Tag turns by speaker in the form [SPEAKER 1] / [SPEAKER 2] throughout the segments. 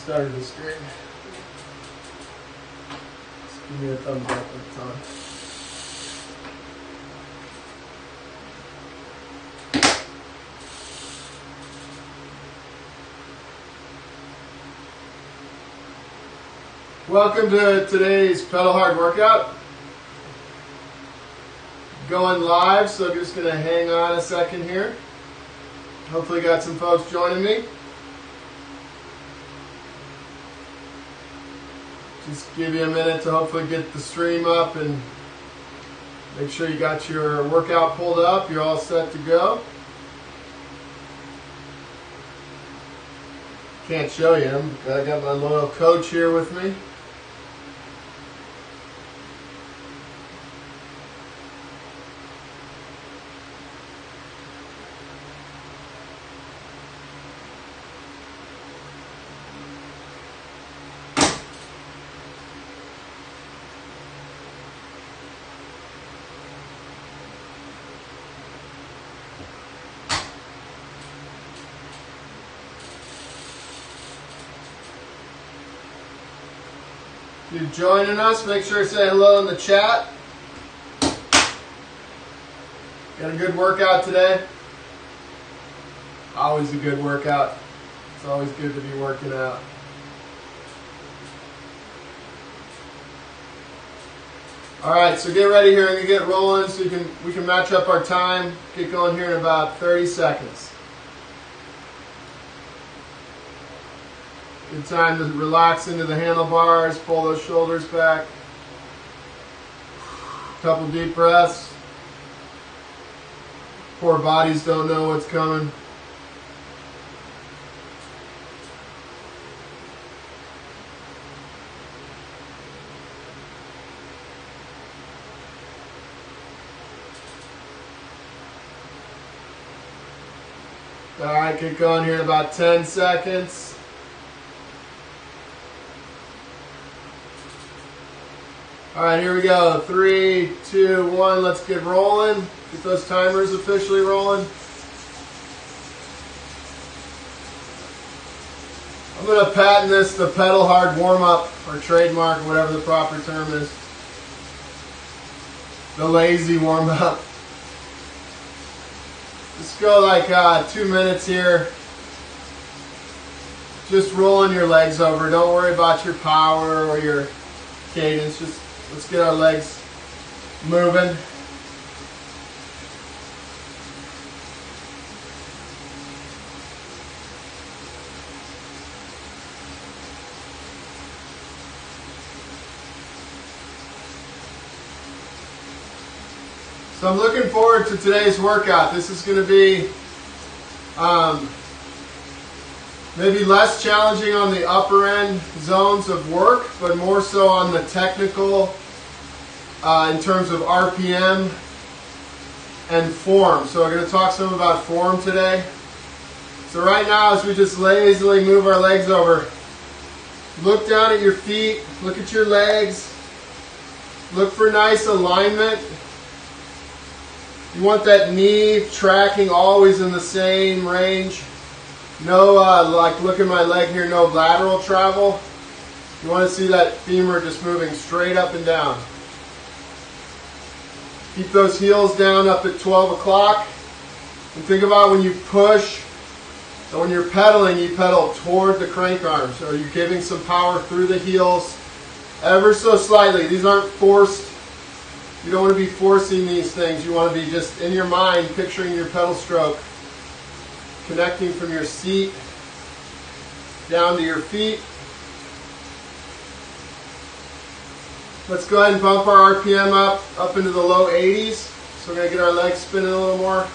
[SPEAKER 1] Started the screen. Just give me a thumbs up when it's on. Welcome to today's pedal hard workout. Going live, so I'm just going to hang on a second here. Hopefully got some folks joining me. Just give you a minute to hopefully get the stream up and make sure you got your workout pulled up. You're all set to go. Can't show you them. I got my loyal coach here with me. If you're joining us, make sure to say hello in the chat. Got a good workout today. Always a good workout. It's always good to be working out. Alright, so get ready here and get rolling so we can match up our time. Get going here in about 30 seconds. Good time to relax into the handlebars, pull those shoulders back. Couple deep breaths. Poor bodies don't know what's coming. Alright, get going here in about 10 seconds. Alright, here we go. 3, 2, 1, let's get rolling. Get those timers officially rolling. I'm going to patent this the pedal hard warm-up, or trademark, whatever the proper term is. The lazy warm-up. Just go like 2 minutes here. Just rolling your legs over. Don't worry about your power or your cadence. Just let's get our legs moving. So I'm looking forward to today's workout. This is going to be maybe less challenging on the upper end zones of work, but more so on the technical in terms of RPM and form. So we're going to talk some about form today. So right now, as we just lazily move our legs over, look down at your feet, look at your legs, look for nice alignment. You want that knee tracking always in the same range. No, like look at my leg here, no lateral travel. You want to see that femur just moving straight up and down. Keep those heels down up at 12 o'clock. And think about when you push, and when you're pedaling, you pedal toward the crank arms. So you're giving some power through the heels ever so slightly. These aren't forced. You don't want to be forcing these things. You want to be just in your mind picturing your pedal stroke, connecting from your seat down to your feet. Let's go ahead and bump our RPM up into the low 80s. So we're going to get our legs spinning a little more.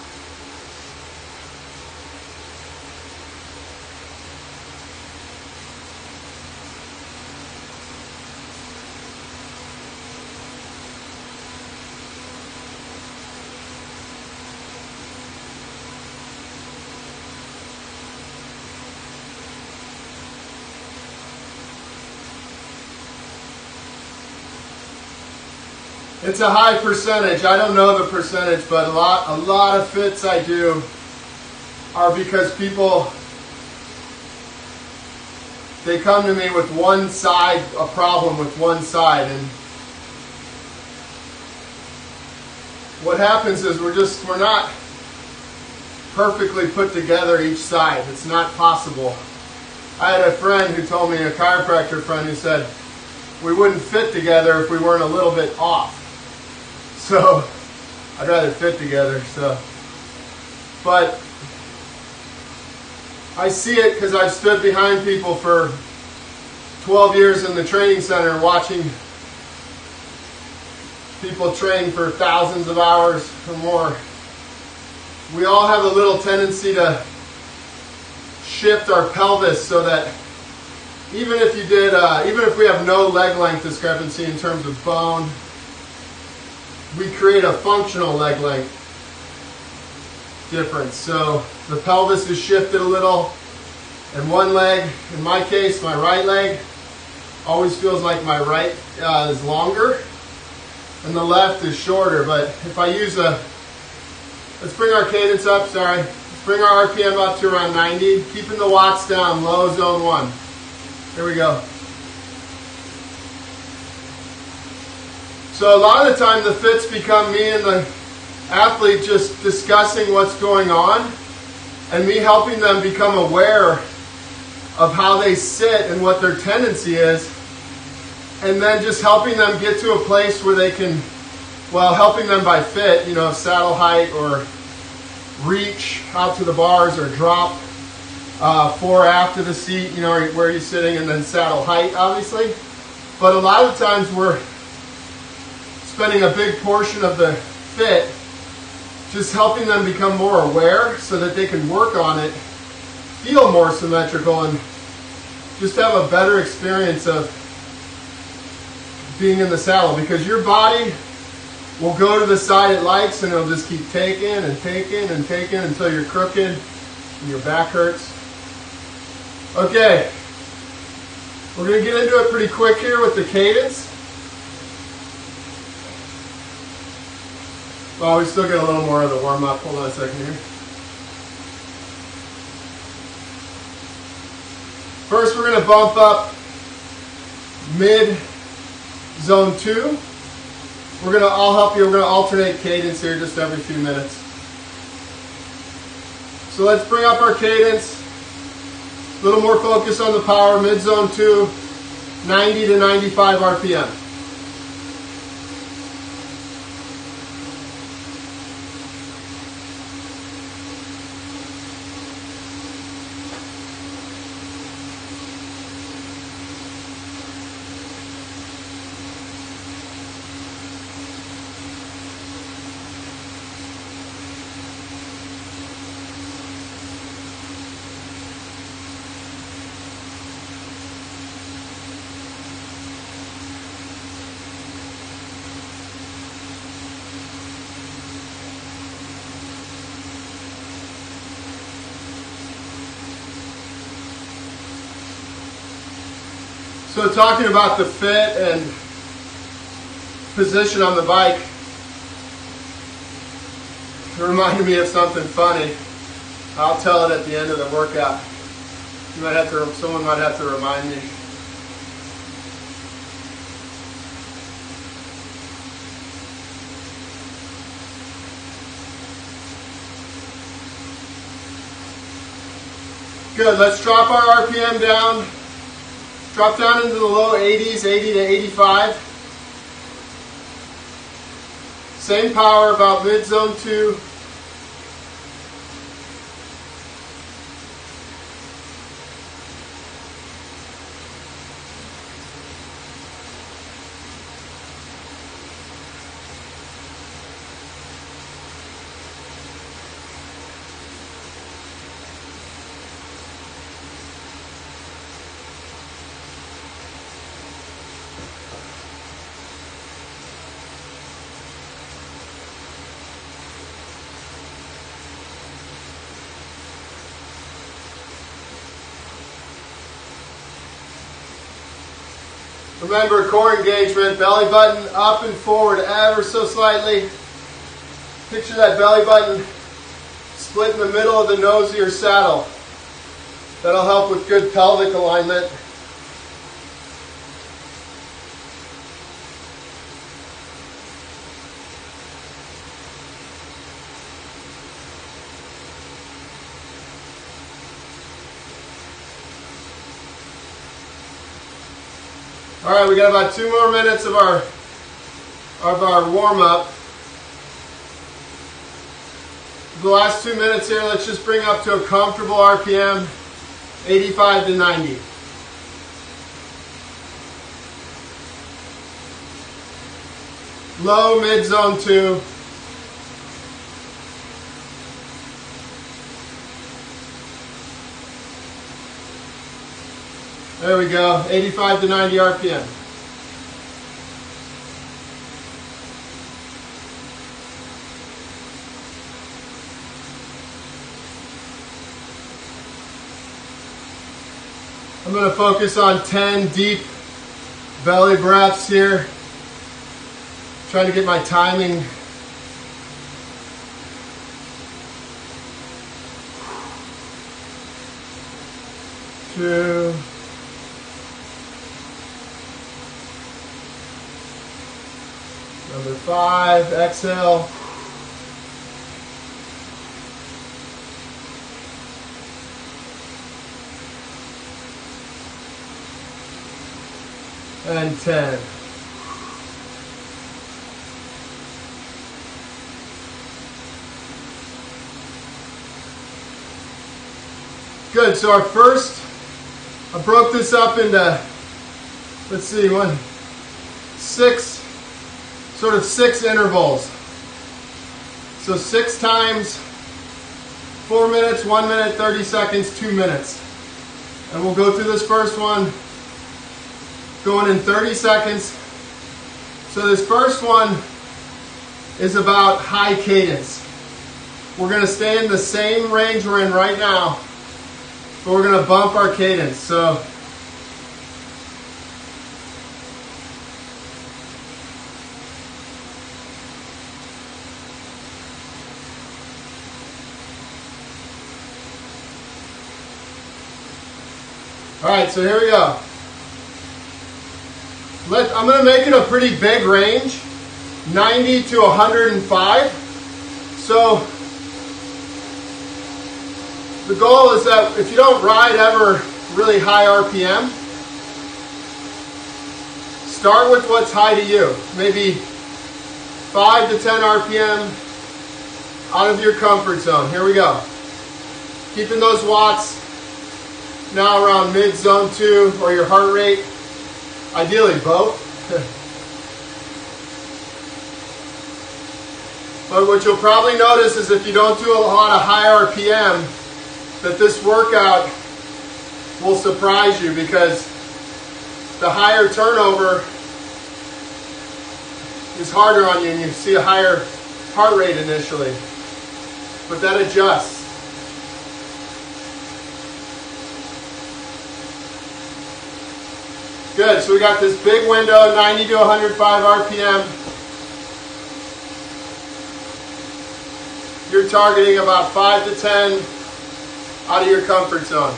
[SPEAKER 1] It's a high percentage. I don't know the percentage, but a lot of fits I do are because people they come to me with one side, a problem with one side, and what happens is we're not perfectly put together each side. It's not possible. I had a friend who told me, a chiropractor friend, who said we wouldn't fit together if we weren't a little bit off. So I'd rather fit together. But I see it because I've stood behind people for 12 years in the training center watching people train for thousands of hours or more. We all have a little tendency to shift our pelvis so that even if we have no leg length discrepancy in terms of bone, we create a functional leg length difference. So the pelvis is shifted a little, and one leg, in my case, my right leg, always feels like my right is longer and the left is shorter. But if I use let's bring our cadence up, let's bring our RPM up to around 90, keeping the watts down, low zone 1. Here we go. So a lot of the time the fits become me and the athlete just discussing what's going on and me helping them become aware of how they sit and what their tendency is, and then just helping them get to a place where they can, helping them by fit, saddle height or reach out to the bars or drop fore after the seat, where you're sitting, and then saddle height, obviously. But a lot of times we're spending a big portion of the fit just helping them become more aware so that they can work on it, feel more symmetrical, and just have a better experience of being in the saddle, because your body will go to the side it likes and it'll just keep taking and taking and taking until you're crooked and your back hurts. Okay, we're going to get into it pretty quick here with the cadence. Well, we still get a little more of the warm-up. Hold on a second here. First, we're going to bump up mid-zone 2. I'll help you. We're going to alternate cadence here just every few minutes. So let's bring up our cadence. A little more focus on the power. Mid-zone 2, 90 to 95 RPM. So talking about the fit and position on the bike, it reminded me of something funny. I'll tell it at the end of the workout. Someone might have to remind me. Good, let's drop our RPM down. Drop down into the low 80s, 80 to 85. Same power, about mid-zone 2. Remember, core engagement, belly button up and forward ever so slightly. Picture that belly button split in the middle of the nose of your saddle. That'll help with good pelvic alignment. All right, we got about 2 more minutes of our warm-up. The last 2 minutes here, let's just bring up to a comfortable RPM, 85 to 90. Low, mid zone 2. There we go, 85 to 90 RPM. I'm going to focus on 10 deep belly breaths here. Trying to get my timing. Two. Number 5, exhale. And 10. Good, so our first, I broke this up into, let's see, 6 intervals. So 6 times 4 minutes, 1 minute, 30 seconds, 2 minutes. And we'll go through this first one, going in 30 seconds. So this first one is about high cadence. We're going to stay in the same range we're in right now, but we're going to bump our cadence. So all right, so here we go. I'm going to make it a pretty big range, 90 to 105. So the goal is that if you don't ride ever really high RPM, start with what's high to you. Maybe 5 to 10 RPM out of your comfort zone. Here we go. Keeping those watts now around mid zone 2 or your heart rate. Ideally both. But what you'll probably notice is if you don't do a lot of high RPM, that this workout will surprise you because the higher turnover is harder on you and you see a higher heart rate initially. But that adjusts. Good, so we got this big window, 90 to 105 RPM. You're targeting about 5 to 10 out of your comfort zone.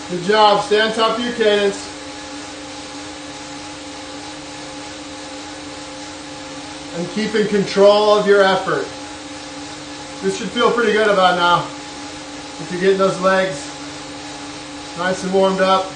[SPEAKER 1] Good job. Stay on top of your cadence. And keep in control of your effort. This should feel pretty good about now. If you're getting those legs nice and warmed up.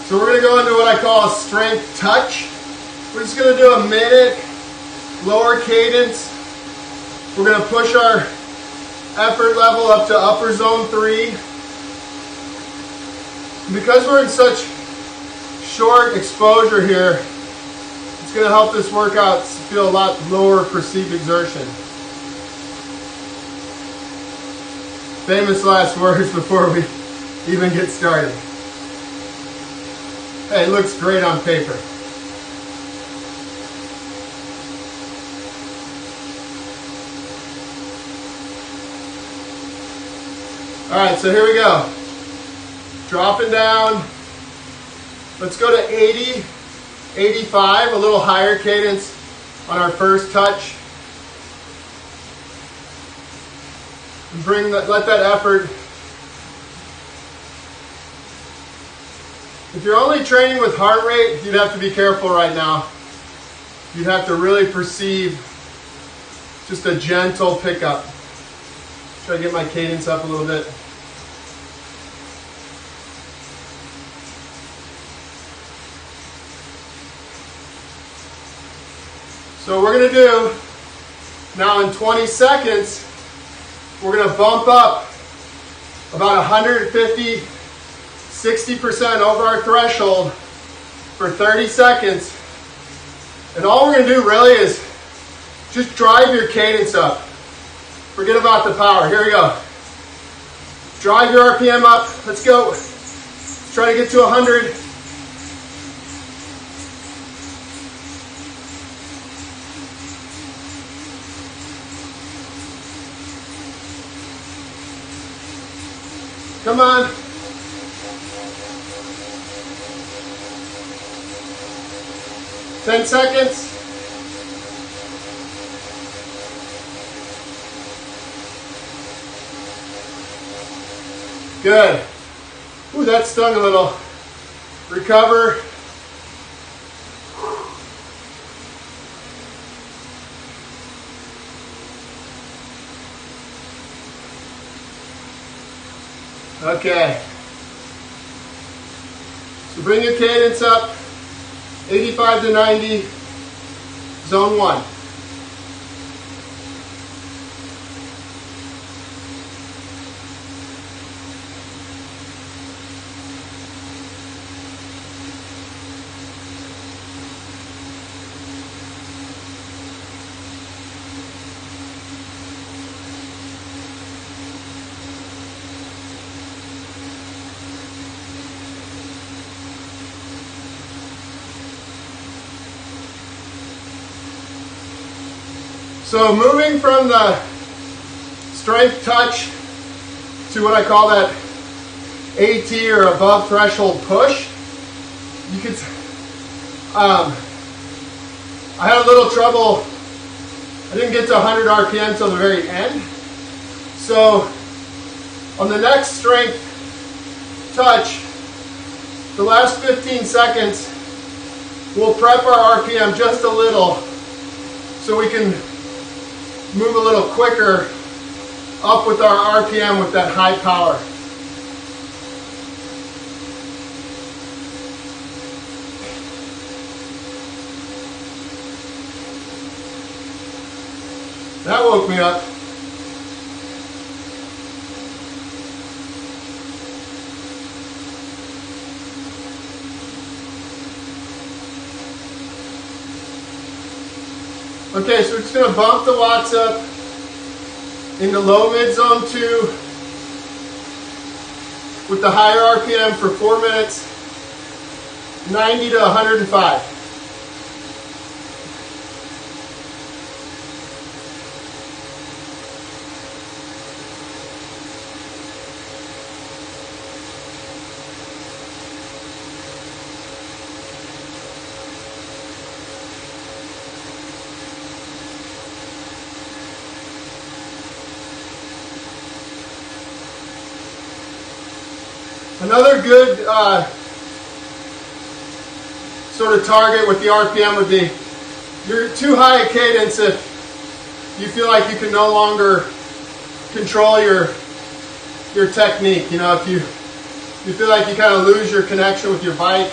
[SPEAKER 1] So we're going to go into what I call a strength touch. We're just going to do a minute, lower cadence. We're going to push our effort level up to upper zone 3. And because we're in such short exposure here, it's going to help this workout feel a lot lower perceived exertion. Famous last words before we even get started. Hey, it looks great on paper. All right, so here we go. Dropping down. Let's go to 80, 85, a little higher cadence on our first touch. And let that effort. If you're only training with heart rate, you'd have to be careful right now. You'd have to really perceive just a gentle pickup. Try to get my cadence up a little bit. So we're going to do, now in 20 seconds, we're going to bump up about 150, 60% over our threshold for 30 seconds. And all we're going to do really is just drive your cadence up. Forget about the power. Here we go. Drive your RPM up. Let's go. Let's try to get to 100. Come on. Ten seconds. Good. Ooh, that stung a little. Recover. Okay. So bring your cadence up, 85 to 90, zone 1. So moving from the strength touch to what I call that AT or above threshold push, you could, I had a little trouble. I didn't get to 100 RPM till the very end. So on the next strength touch, the last 15 seconds, we'll prep our RPM just a little so we can move a little quicker up with our RPM with that high power. That woke me up. Okay, so we're just going to bump the watts up into low mid zone 2 with the higher RPM for 4 minutes, 90 to 105. Another good sort of target with the RPM would be, you're too high a cadence if you feel like you can no longer control your technique. You know, if you feel like you kind of lose your connection with your bike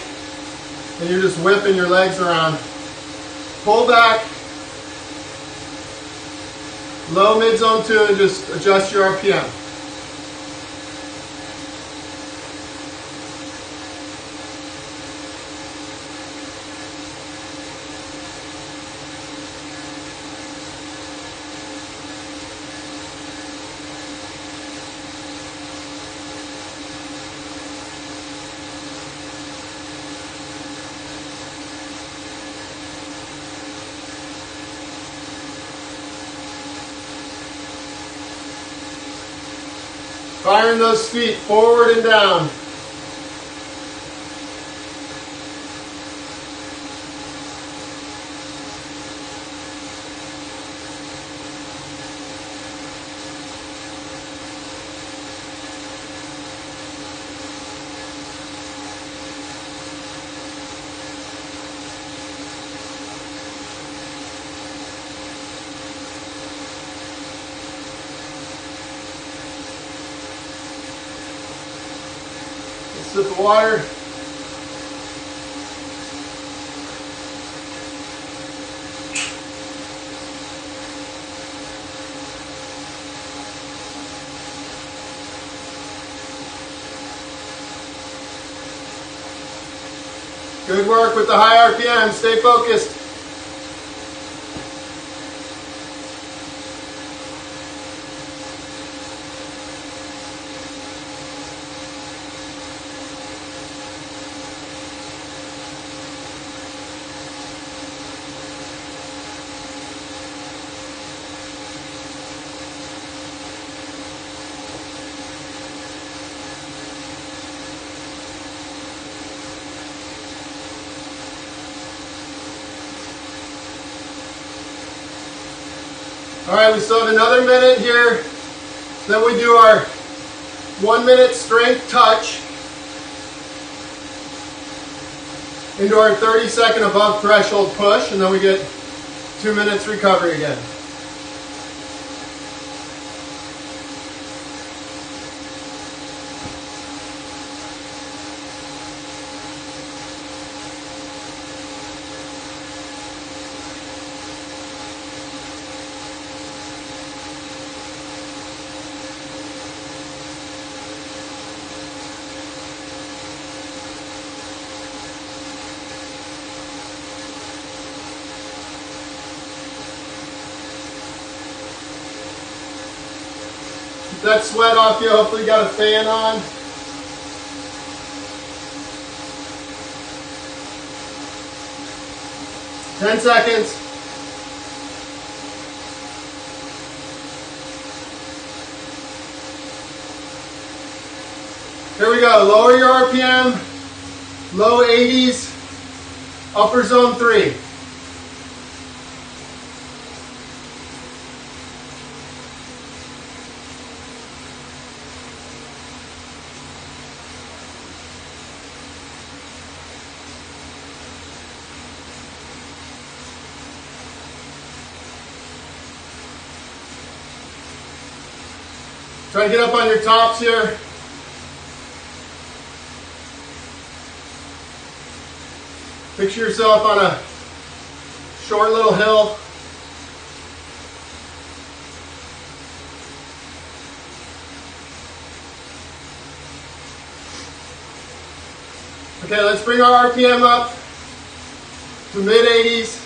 [SPEAKER 1] and you're just whipping your legs around, pull back, low mid zone 2, and just adjust your RPM. Firing those feet forward and down. Sip of water. Good work with the high RPM. Stay focused. All right, we still have another minute here. Then we do our 1 minute strength touch into our 30-second above threshold push, and then we get 2 minutes recovery again. That sweat off you. Hopefully you got a fan on. Ten seconds. Here we go. Lower your RPM. Low 80s. Upper zone 3. Try to get up on your tops here. Picture yourself on a short little hill. Okay, let's bring our RPM up to mid 80s.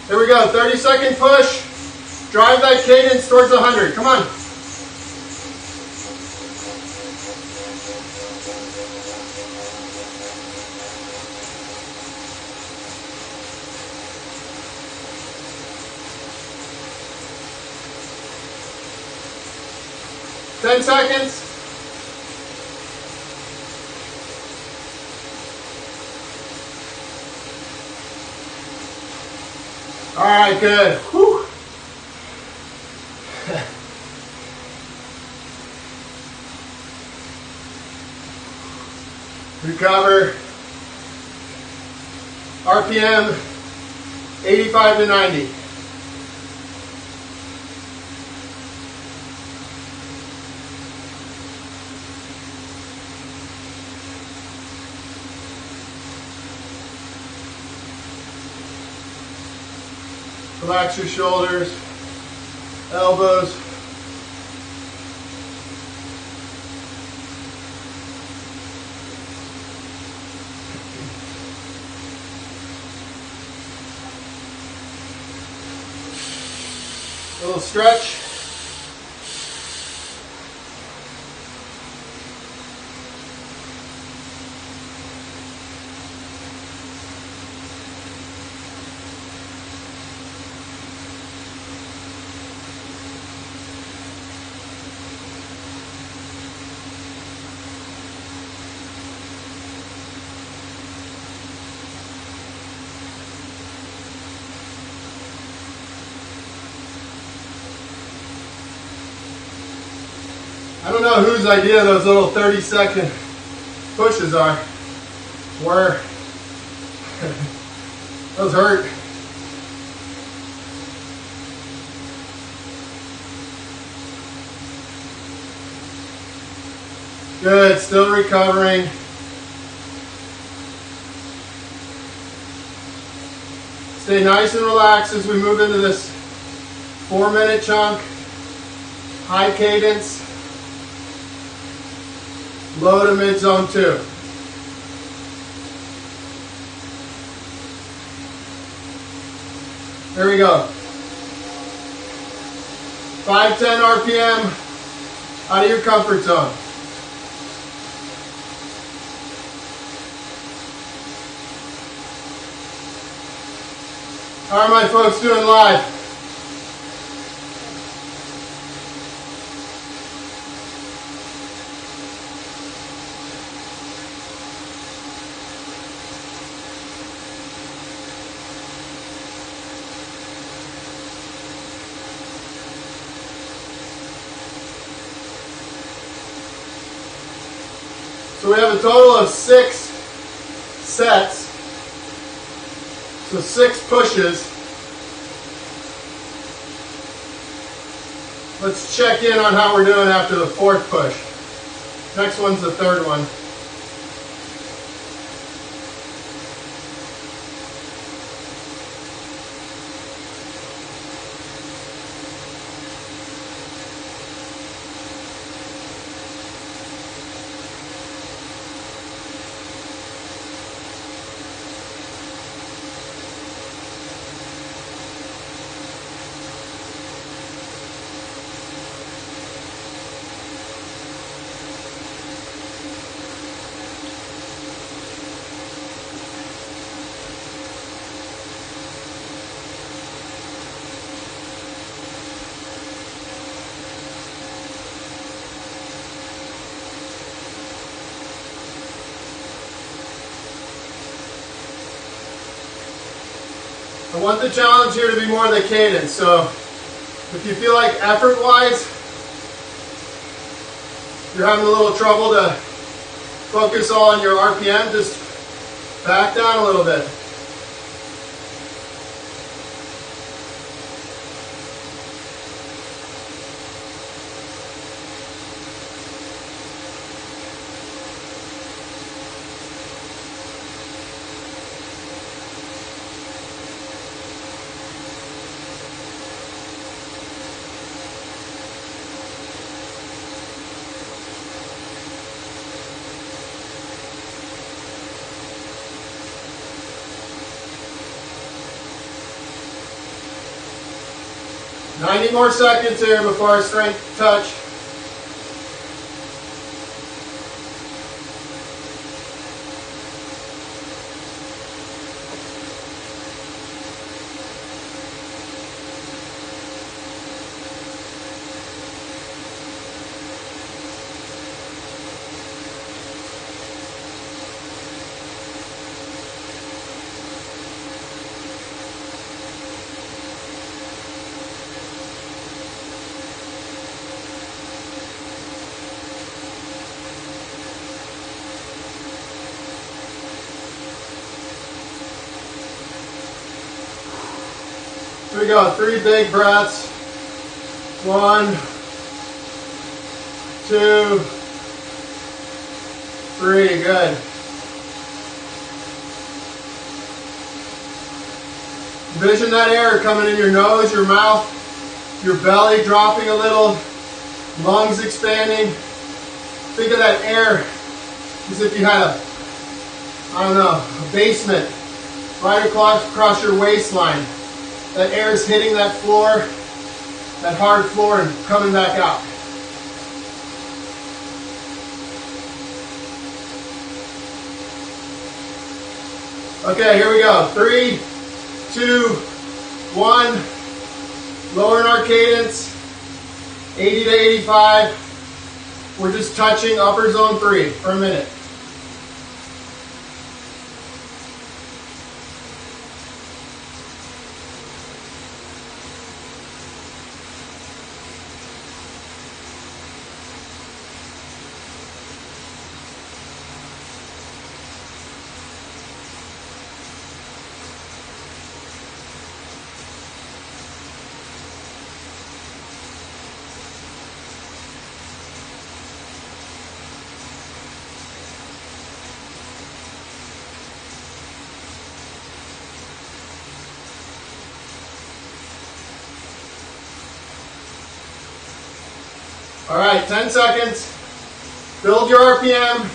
[SPEAKER 1] Here we go, 30-second push. Drive that cadence towards 100. Come on. Ten seconds. All right, good. Whew. Recover. RPM 85 to 90. Relax your shoulders, elbows. A little stretch. I don't know whose idea those little 30-second pushes are. Were. Those hurt. Good, still recovering. Stay nice and relaxed as we move into this 4-minute chunk. High cadence. Low to mid zone 2. There we go. 510 RPM out of your comfort zone. How are my folks doing live? So we have a total of 6 sets. So 6 pushes. Let's check in on how we're doing after the 4th push. Next one's the 3rd one. I want the challenge here to be more the cadence. So if you feel like effort-wise, you're having a little trouble to focus all on your RPM, just back down a little bit. "90 more seconds here before our strength touch." Here we go, 3 big breaths. 1, 2, 3, good. Envision that air coming in your nose, your mouth, your belly dropping a little, lungs expanding. Think of that air as if you had a basement right across your waistline. That air is hitting that floor, that hard floor, and coming back out. Okay, here we go. 3, 2, 1. Lowering our cadence. 80 to 85. We're just touching upper zone 3 for a minute. All right, 10 seconds. Build your RPM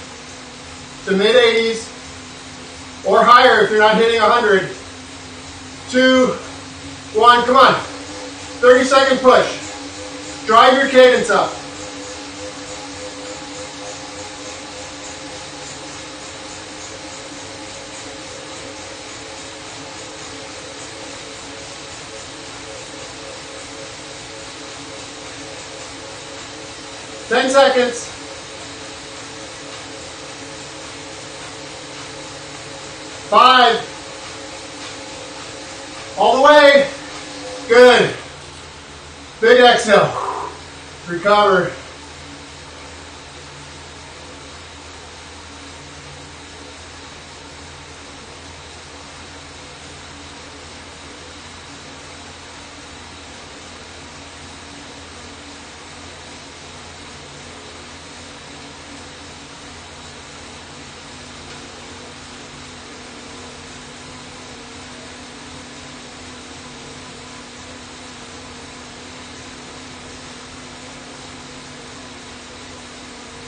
[SPEAKER 1] to mid 80s or higher if you're not hitting 100. 2, 1, come on. 30-second push. Drive your cadence up. Ten seconds. 5. All the way. Good. Big exhale. Recover.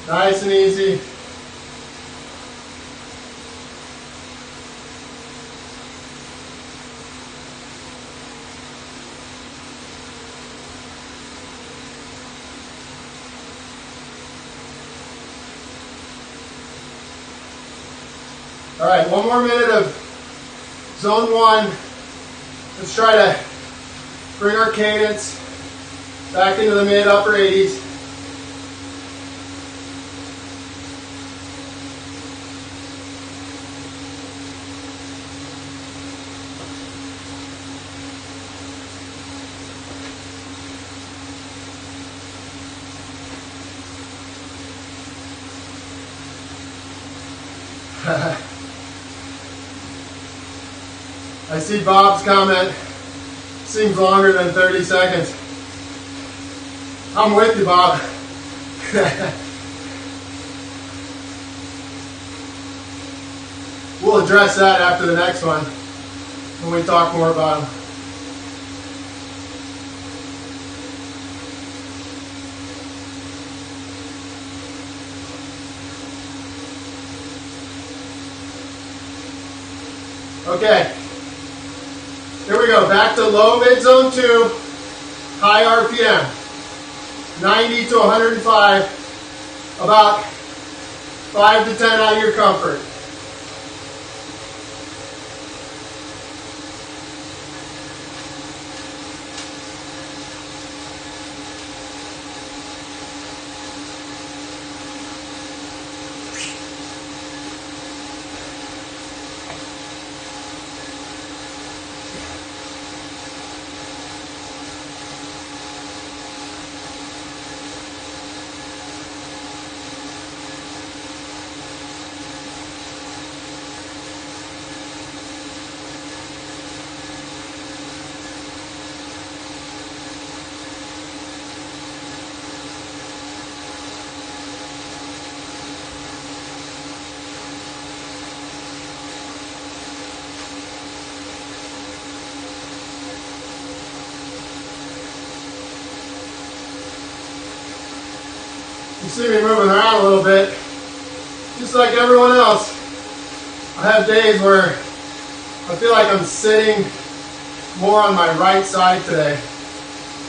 [SPEAKER 1] Nice and easy. All right, one more minute of zone 1. Let's try to bring our cadence back into the mid upper 80s. I see Bob's comment. Seems longer than 30 seconds. I'm with you, Bob. We'll address that after the next one when we talk more about them. Okay, here we go, back to low mid zone 2, high RPM, 90 to 105, about 5 to 10 out of your comfort. You see me moving around a little bit, just like everyone else. I have days where I feel like I'm sitting more on my right side today.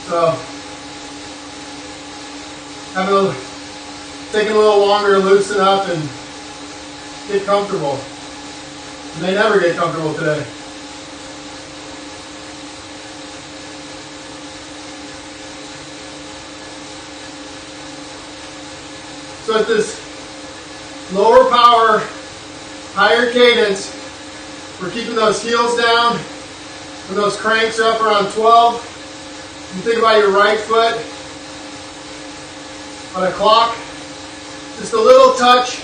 [SPEAKER 1] So, taking a little longer to loosen up and get comfortable. You may never get comfortable today. So at this lower power, higher cadence, we're keeping those heels down. When those cranks are up around 12, you think about your right foot on a clock. Just a little touch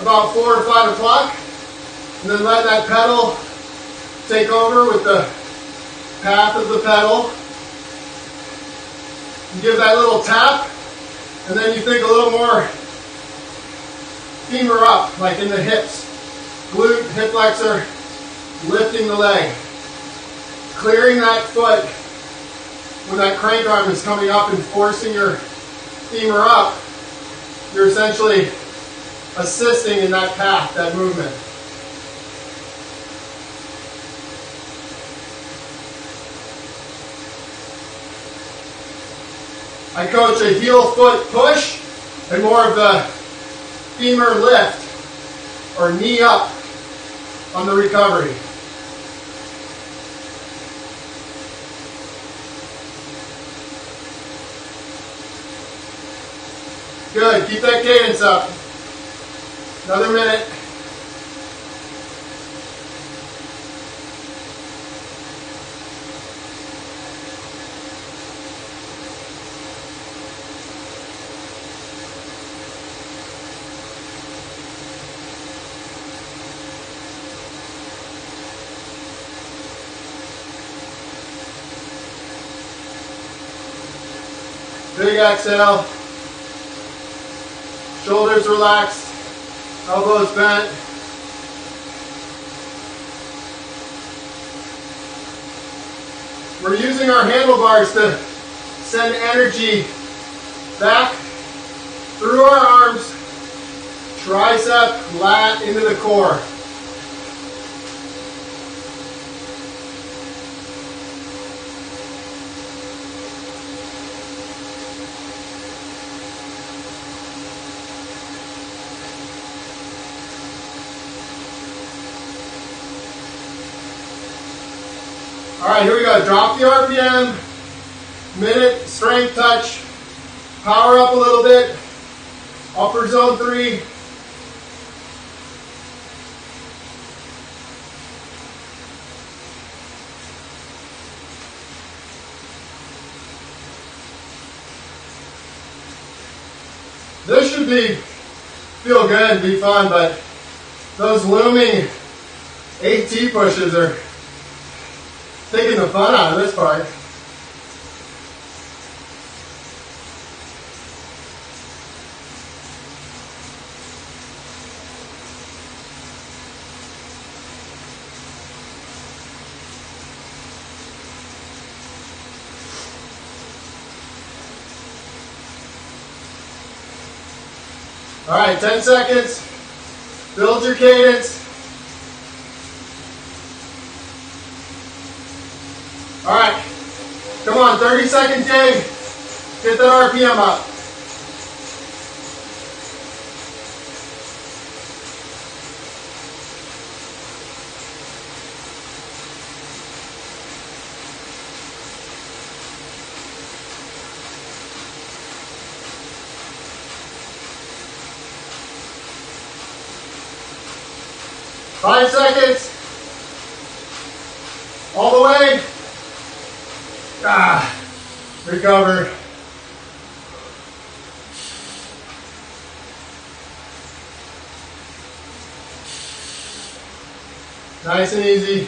[SPEAKER 1] about 4 or 5 o'clock. And then let that pedal take over with the path of the pedal. You give that little tap, and then you think a little more femur up, like in the hips. Glute, hip flexor, lifting the leg. Clearing that foot when that crank arm is coming up and forcing your femur up. You're essentially assisting in that path, that movement. I coach a heel foot push and more of the femur lift or knee up on the recovery. Good, keep that cadence up. Another minute. Big exhale. Shoulders relaxed. Elbows bent. We're using our handlebars to send energy back through our arms, tricep, lat into the core. All right, here we go. Drop the RPM. Minute, strength touch. Power up a little bit. Upper zone 3. This should feel good and be fun, but those looming AT pushes are taking the fun out of this part. All right, 10 seconds. Build your cadence. All right, come on, 30-second dig. Get that RPM up. Five seconds. All the way. Recover. Nice and easy.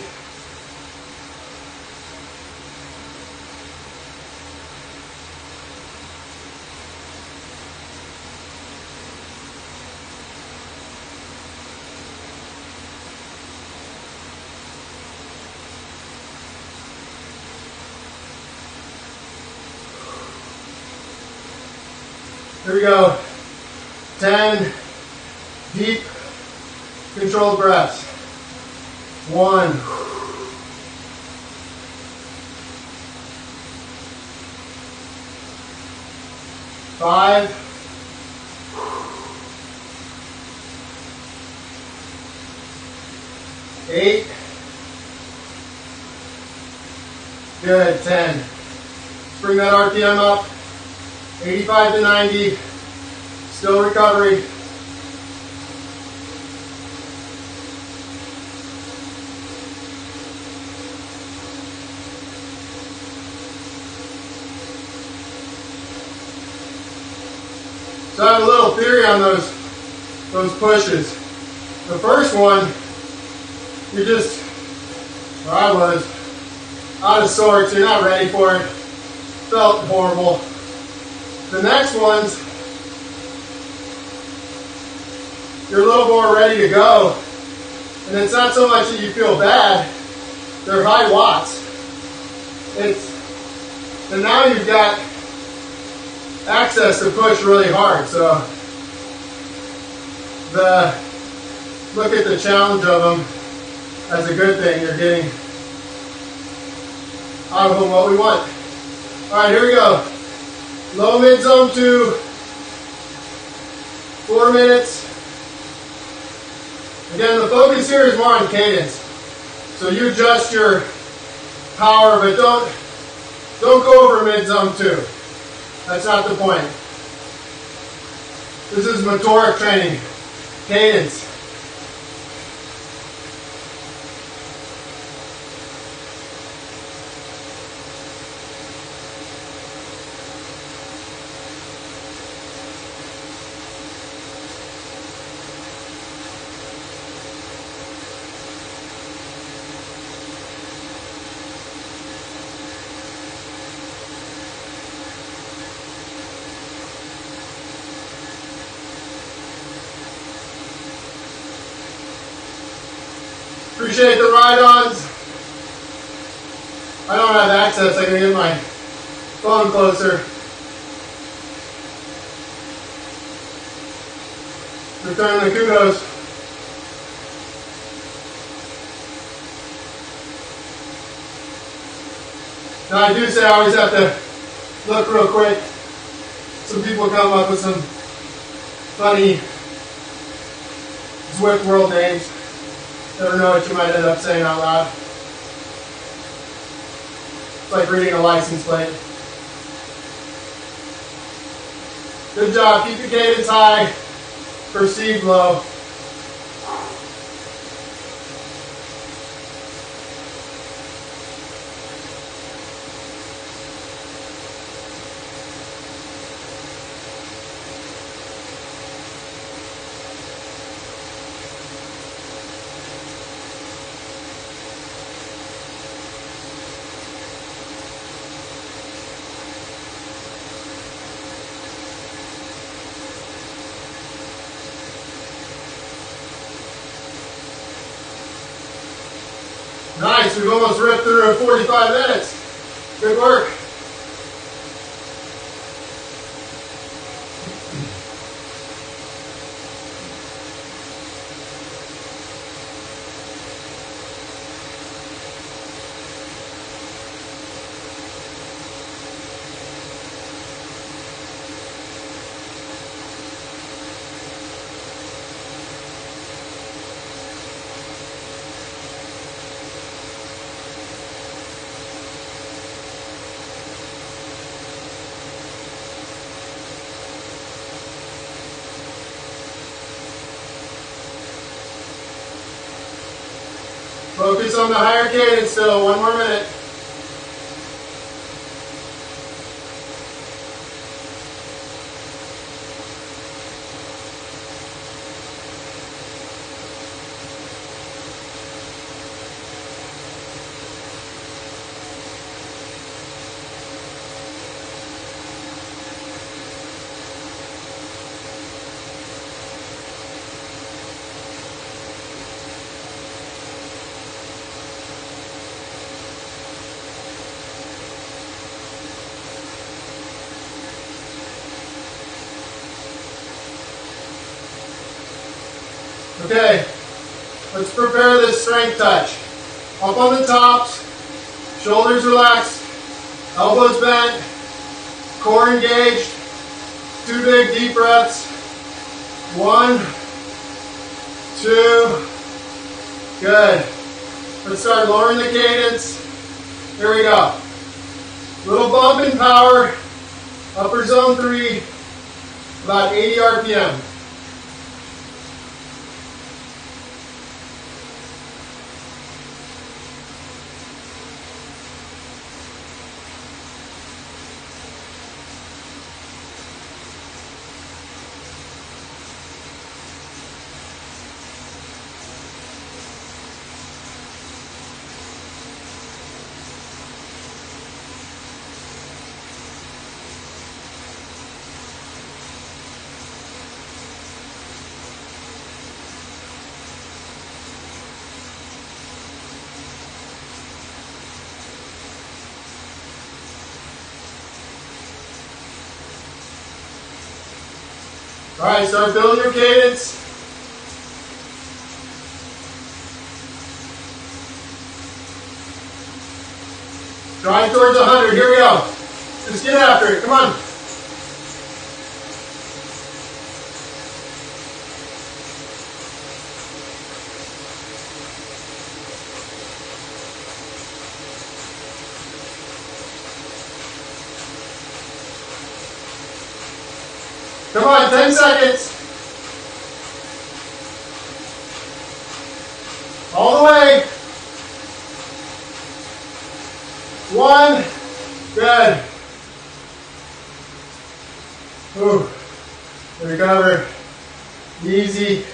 [SPEAKER 1] Here we go. 10 deep, controlled breaths. 1. 5. 8. Good. 10. Let's bring that RPM up. 85 to 90. Still recovery. So I have a little theory on those pushes. The first one, you're just, where I was, out of sorts, you're not ready for it, felt horrible. The next ones, you're a little more ready to go, and it's not so much that you feel bad, they're high watts. And now you've got access to push really hard, so look at the challenge of them as a good thing. You're getting out of them what we want. All right, here we go. Low mid zone 2, 4 minutes. Again, the focus here is more on cadence. So you adjust your power, but don't go over mid zone 2. That's not the point. This is motoric training, cadence. Appreciate the ride-ons. I don't have access, I can get my phone closer. Return the kudos. Now I do say I always have to look real quick. Some people come up with some funny Zwift world names. Never know what you might end up saying out loud. It's like reading a license plate. Good job. Keep the cadence high. Perceived low. Nice, we've almost ripped through 45 minutes. Good work. Focus on the higher cadence still, 1 more minute. Okay, let's prepare this strength touch. Up on the tops, shoulders relaxed, elbows bent, core engaged. 2 big deep breaths. 1, 2, good. Let's start lowering the cadence. Here we go. Little bump in power. Upper zone 3, about 80 RPM. All right, start building your cadence. Drive towards 100. Here we go. Just get after it. Come on. Come on, 10 seconds. All the way. 1, good. Ooh, recover, easy.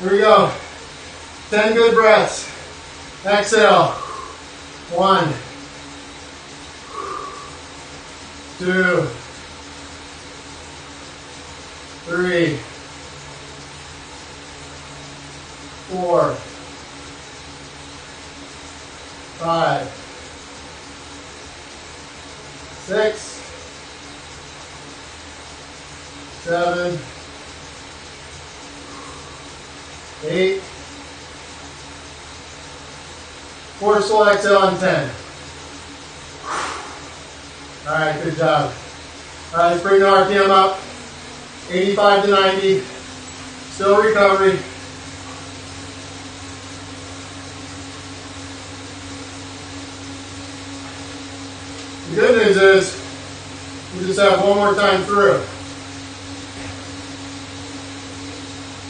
[SPEAKER 1] Here we go. 10 good breaths. Exhale. 1, 2, 3, 4, 5, 6, 7, 8, forceful exhale on 10. All right, good job. All right, let's bring the RPM up. 85 to 90. Still recovery. The good news is we just have one more time through.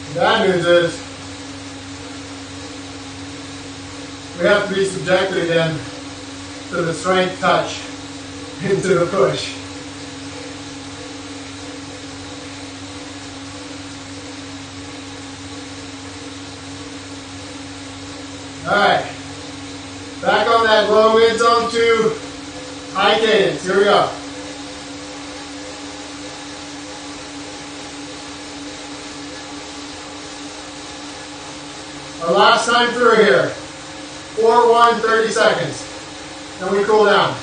[SPEAKER 1] The bad news is we have to be subjected again to the strength touch into the push. All right, back on that low mid zone 2 high cadence. Here we go. Our last time through here. 4, 1, 30 seconds. Then we cool down.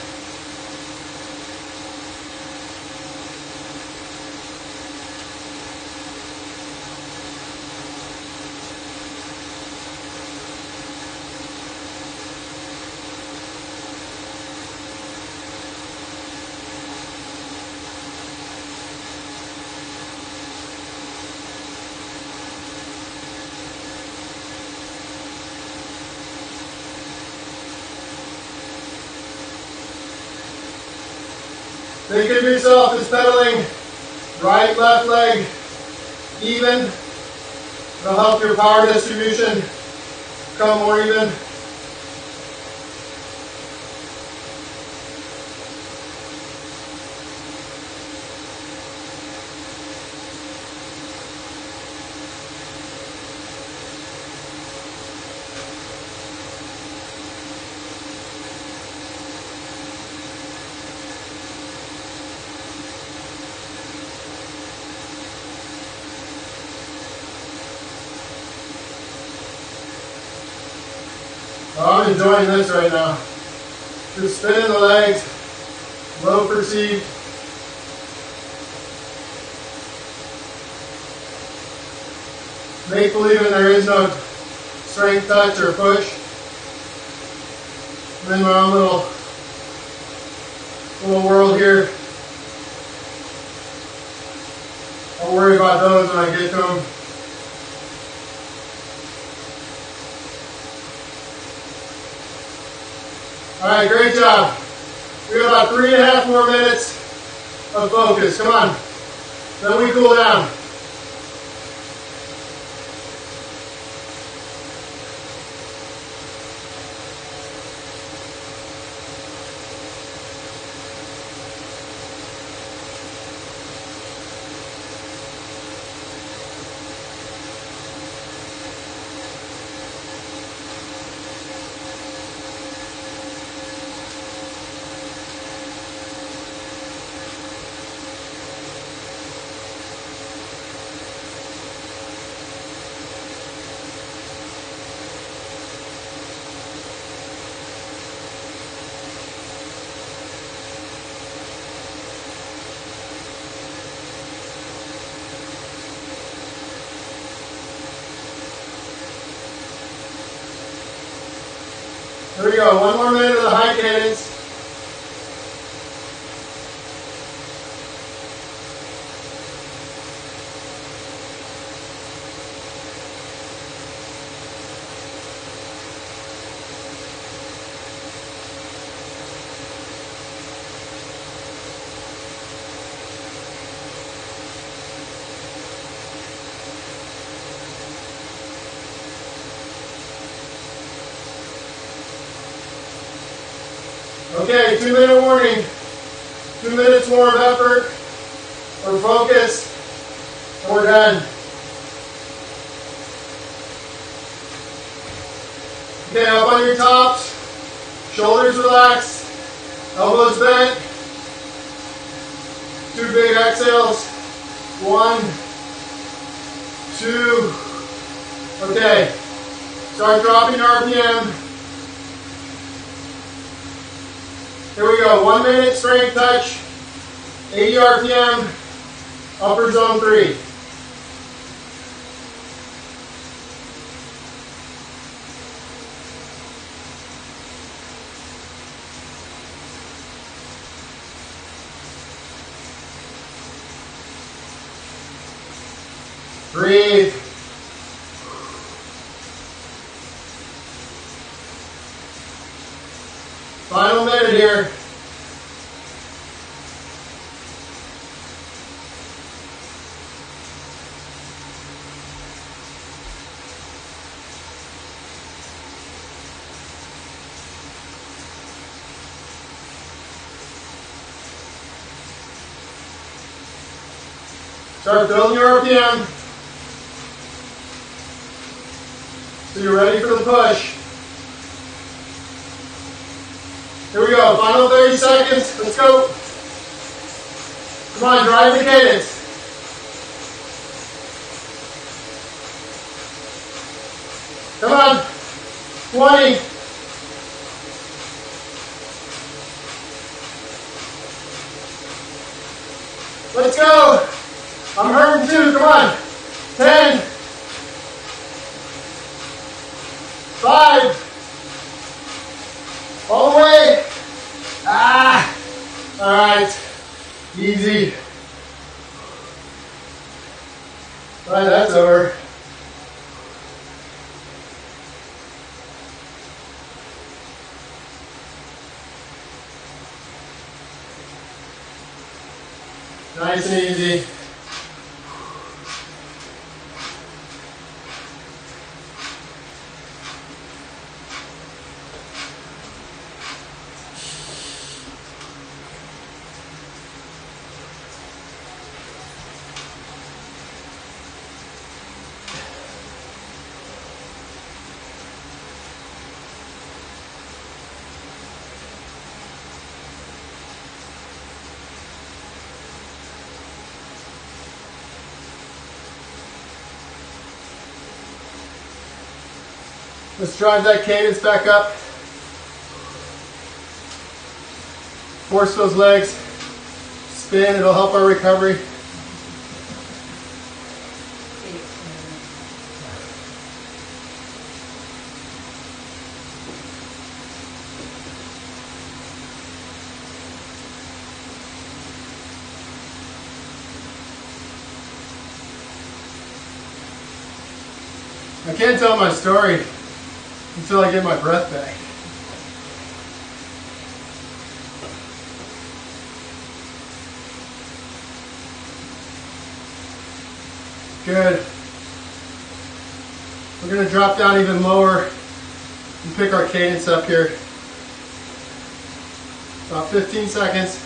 [SPEAKER 1] Think of yourself as pedaling right, left leg even. It'll help your power distribution come more even. I'm enjoying this right now. Just spinning the legs, low perceived. Make believing there is no strength touch or push. I'm in my own little world here. I'll worry about those when I get to them. Alright, great job. We got about 3.5 more minutes of focus. Come on. Then we cool down. Here we go, 1 more minute of the high cadence. Okay, 2-minute warning. 2 minutes more of effort or focus, and we're done. Okay, up on your tops, shoulders relaxed, elbows bent. 2 big exhales. 1, 2. Okay, start dropping your RPM. Here we go, 1 minute strength touch, 80 RPM, upper zone 3. Breathe. Final minute here. Start building your RPM. So you're ready for the push. Here we go, final 30 seconds, let's go. Come on, drive the cadence. Come on, 20. Let's go. I'm hurting too, come on. 10. 5. All the way. All right. Easy. All right, that's over. Nice and easy. Let's drive that cadence back up. Force those legs, spin, it'll help our recovery. I can't tell my story until I get my breath back. Good. We're going to drop down even lower and pick our cadence up here. About 15 seconds.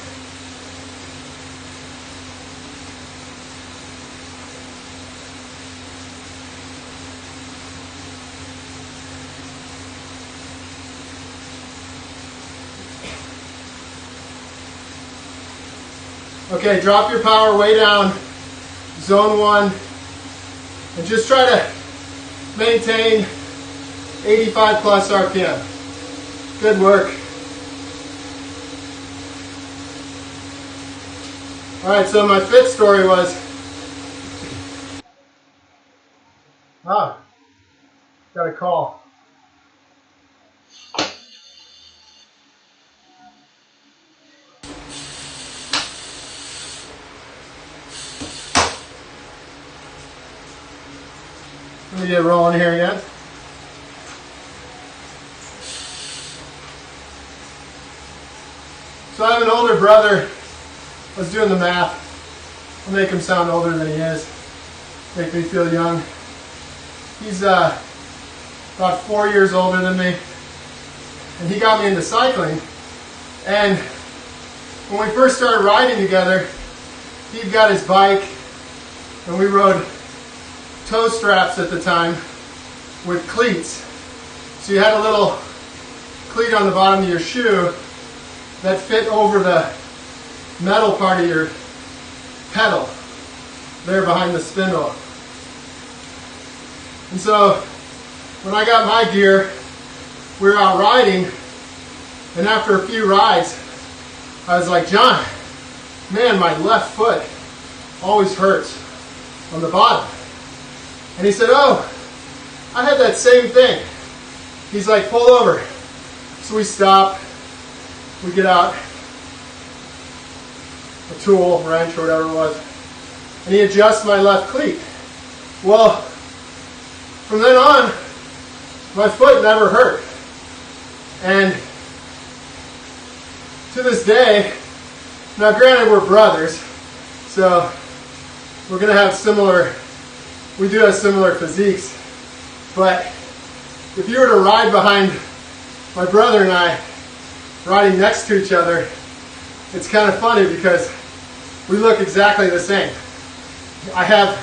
[SPEAKER 1] Okay, drop your power way down, zone 1, and just try to maintain 85 plus RPM. Good work. All right, so my fit story was, got a call. Let me get rolling here again. So I have an older brother. I was doing the math. I'll make him sound older than he is. Make me feel young. He's about 4 years older than me. And he got me into cycling. And when we first started riding together, he'd got his bike and we rode toe straps at the time with cleats. So you had a little cleat on the bottom of your shoe that fit over the metal part of your pedal there behind the spindle. And so when I got my gear, we were out riding, and after a few rides I was like, John, man, my left foot always hurts on the bottom. And he said, oh, I had that same thing. He's like, pull over. So we stop, we get out a tool, wrench, or whatever it was, and he adjusts my left cleat. Well, from then on, my foot never hurt. And to this day, now granted we're brothers, so we're going to have similar, we do have similar physiques, but if you were to ride behind my brother and I, riding next to each other, it's kind of funny because we look exactly the same. I have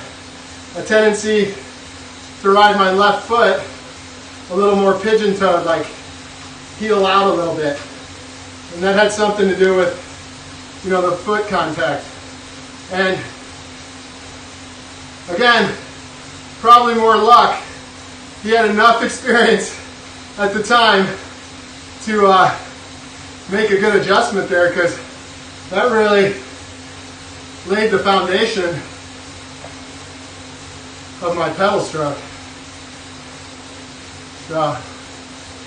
[SPEAKER 1] a tendency to ride my left foot a little more pigeon-toed, like heel out a little bit. And that had something to do with, you know, the foot contact. And again, probably more luck. He had enough experience at the time to make a good adjustment there, because that really laid the foundation of my pedal stroke. So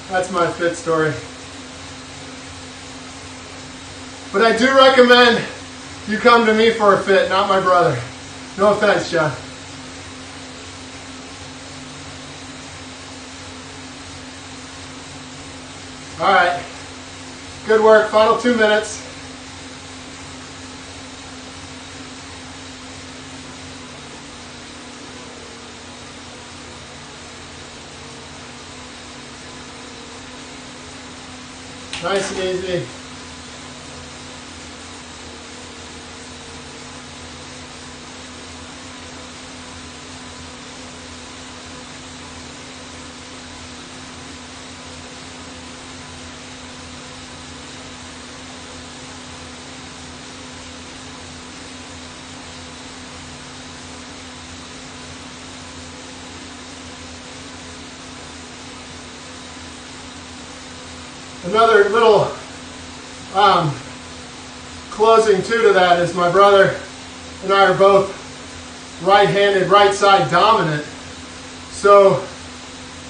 [SPEAKER 1] that's my fit story. But I do recommend you come to me for a fit, not my brother. No offense, John. All right, good work. Final 2 minutes. Nice and easy. Another little closing too to that is my brother and I are both right-handed, right side dominant. So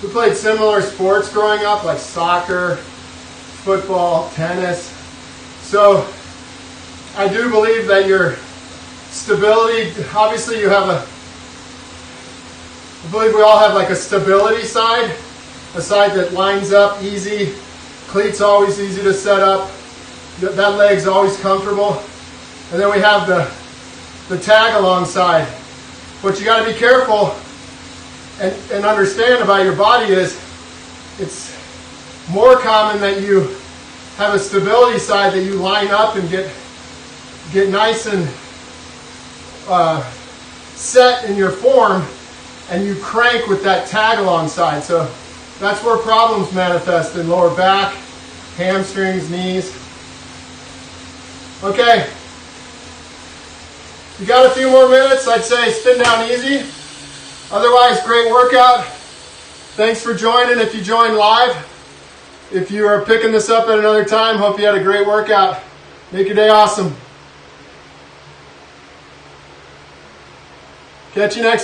[SPEAKER 1] we played similar sports growing up, like soccer, football, tennis. So I do believe that your stability, obviously you have I believe we all have like a stability side, a side that lines up easy, cleats always easy to set up, that leg's always comfortable. And then we have the tag along side. What you got to be careful and understand about your body is it's more common that you have a stability side that you line up and get nice and set in your form, and you crank with that tag along side. So that's where problems manifest in lower back, hamstrings, knees. Okay, you got a few more minutes. I'd say spin down easy. Otherwise, great workout. Thanks for joining if you joined live. If you are picking this up at another time, hope you had a great workout. Make your day awesome. Catch you next time.